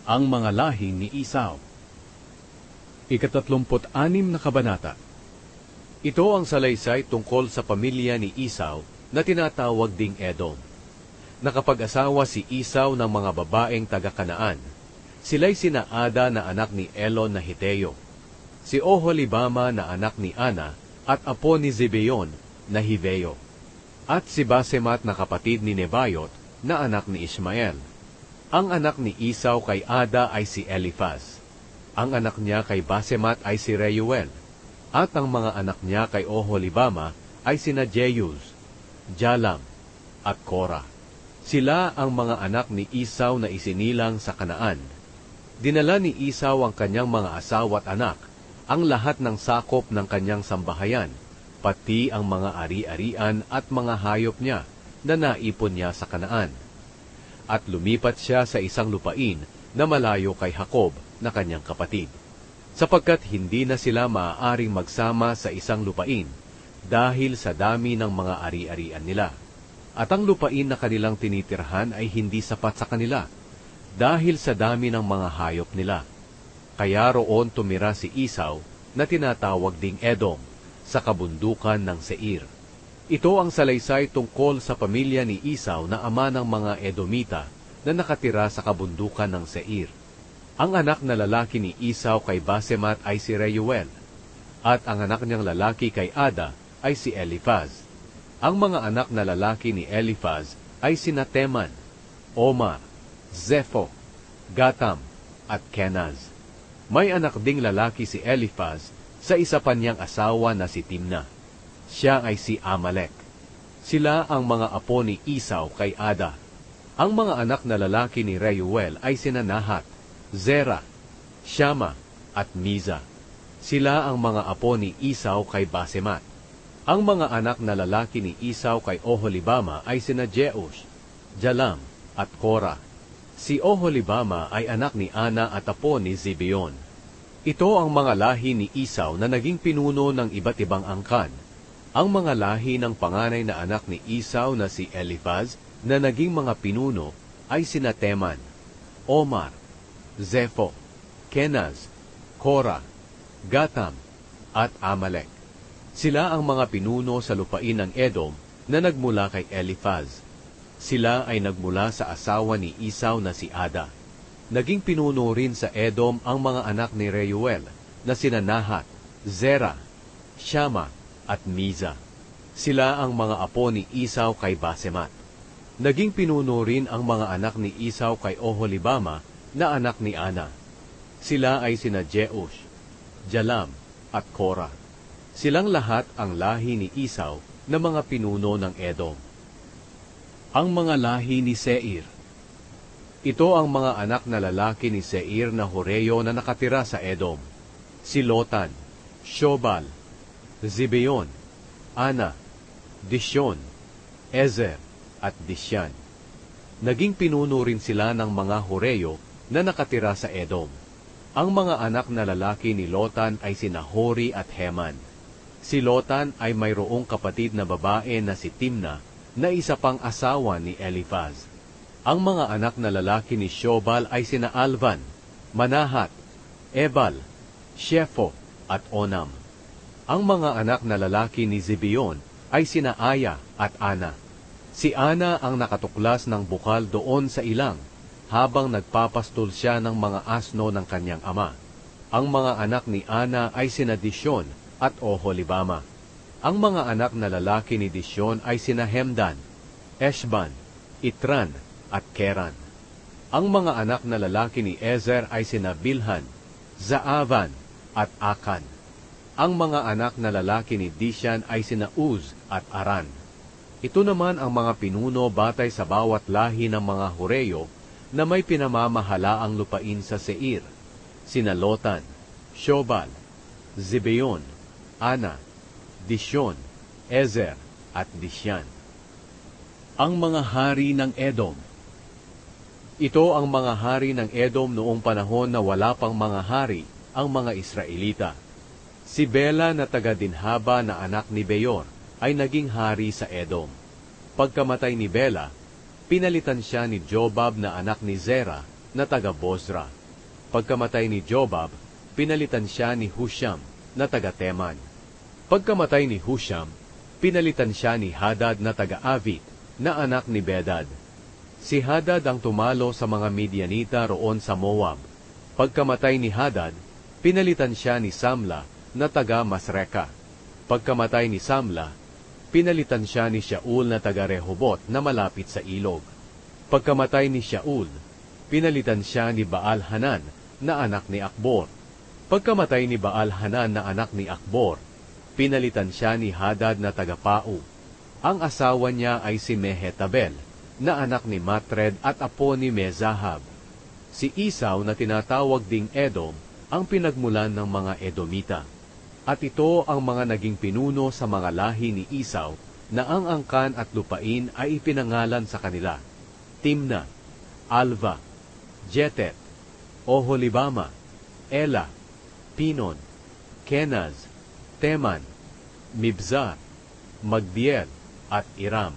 Ang mga lahi ni Esau. Ika-36 na kabanata. Ito ang salaysay tungkol sa pamilya ni Esau na tinatawag ding Edom. Nakapag-asawa si Esau ng mga babaeng taga-Kanaan. Sila'y sina Ada na anak ni Elon na Hiteo, si Oholibama na anak ni Ana at apo ni Zibeon na Hiveo, at si Basemat na kapatid ni Nebayot na anak ni Ismael. Ang anak ni Esau kay Ada ay si Eliphaz. Ang anak niya kay Basemat ay si Reuel. At ang mga anak niya kay Oholibama ay sina Jeuz, Jalam, at Korah. Sila ang mga anak ni Esau na isinilang sa Kanaan. Dinala ni Esau ang kanyang mga asawa at anak, ang lahat ng sakop ng kanyang sambahayan, pati ang mga ari-arian at mga hayop niya na naipon niya sa Kanaan. At lumipat siya sa isang lupain na malayo kay Jacob na kanyang kapatid, sapagkat hindi na sila maaaring magsama sa isang lupain dahil sa dami ng mga ari-arian nila. At ang lupain na kanilang tinitirhan ay hindi sapat sa kanila dahil sa dami ng mga hayop nila. Kaya roon tumira si Esau na tinatawag ding Edom sa kabundukan ng Seir. Ito ang salaysay tungkol sa pamilya ni Esau na ama ng mga Edomita na nakatira sa kabundukan ng Seir. Ang anak na lalaki ni Esau kay Basemat ay si Reuel, at ang anak niyang lalaki kay Ada ay si Eliphaz. Ang mga anak na lalaki ni Eliphaz ay sina Teman, Omar, Zepho, Gatam, at Kenaz. May anak ding lalaki si Eliphaz sa isa pa niyang asawa na si Timna. Siya ay si Amalek. Sila ang mga apo ni Esau kay Ada. Ang mga anak na lalaki ni Reuel ay sina Nahat, Zera, Shama, at Miza. Sila ang mga apo ni Esau kay Basemat. Ang mga anak na lalaki ni Esau kay Oholibama ay sina Jeus, Jalam, at Korah. Si Oholibama ay anak ni Ana at apo ni Zibeon. Ito ang mga lahi ni Esau na naging pinuno ng iba't ibang angkan. Ang mga lahi ng panganay na anak ni Esau na si Eliphaz na naging mga pinuno ay sina Teman, Omar, Zepho, Kenaz, Korah, Gatam, at Amalek. Sila ang mga pinuno sa lupain ng Edom na nagmula kay Eliphaz. Sila ay nagmula sa asawa ni Esau na si Ada. Naging pinuno rin sa Edom ang mga anak ni Reuel na sina Nahat, Zera, Shama, at Miza. Sila ang mga apo ni Esau kay Basemat. Naging pinuno rin ang mga anak ni Esau kay Oholibama na anak ni Ana. Sila ay sina Jeus, Jalam, at Korah. Silang lahat ang lahi ni Esau na mga pinuno ng Edom. Ang mga lahi ni Seir. Ito ang mga anak na lalaki ni Seir na Horeo na nakatira sa Edom: si Lotan, Shobal, Zibeon, Ana, Dishon, Ezer, at Dishan. Naging pinuno rin sila ng mga Horeo na nakatira sa Edom. Ang mga anak na lalaki ni Lotan ay sina Hori at Heman. Si Lotan ay mayroong kapatid na babae na si Timna na isa pang asawa ni Eliphaz. Ang mga anak na lalaki ni Shobal ay sina Alvan, Manahat, Ebal, Shepho, at Onam. Ang mga anak na lalaki ni Zibeon ay sina Aya at Ana. Si Ana ang nakatuklas ng bukal doon sa ilang habang nagpapastol siya ng mga asno ng kanyang ama. Ang mga anak ni Ana ay sina Dishon at Oholibama. Ang mga anak na lalaki ni Dishon ay sina Hemdan, Eshban, Itran, at Keran. Ang mga anak na lalaki ni Ezer ay sina Bilhan, Zaavan, at Akan. Ang mga anak na lalaki ni Dishan ay sina Uz at Aran. Ito naman ang mga pinuno batay sa bawat lahi ng mga Horeo na may pinamamahalaang lupain sa Seir: sina Lotan, Shobal, Zibeon, Ana, Dishon, Ezer, at Dishan. Ang mga hari ng Edom. Ito ang mga hari ng Edom noong panahon na wala pang mga hari ang mga Israelita. Si Bela na taga-Dinhaba na anak ni Beor ay naging hari sa Edom. Pagkamatay ni Bela, pinalitan siya ni Jobab na anak ni Zera na taga-Bozra. Pagkamatay ni Jobab, pinalitan siya ni Husham na taga-Teman. Pagkamatay ni Husham, pinalitan siya ni Hadad na taga-Avit na anak ni Bedad. Si Hadad ang tumalo sa mga Midianita roon sa Moab. Pagkamatay ni Hadad, pinalitan siya ni Samla na taga-Masreka. Pagkamatay ni Samla, pinalitan siya ni Shaul na taga-Rehobot na malapit sa ilog. Pagkamatay ni Shaul, pinalitan siya ni Baal-Hanan na anak ni Akbor. Pagkamatay ni Baal-Hanan na anak ni Akbor, pinalitan siya ni Hadad na taga-Pau. Ang asawa niya ay si Mehetabel, na anak ni Matred at apo ni Mezahab. Si Esau na tinatawag ding Edom ang pinagmulan ng mga Edomita. At ito ang mga naging pinuno sa mga lahi ni Esau na ang angkan at lupain ay ipinangalan sa kanila: Timna, Alva, Jetet, Oholibama, Ela, Pinon, Kenaz, Teman, Mibzar, Magdiel, at Iram.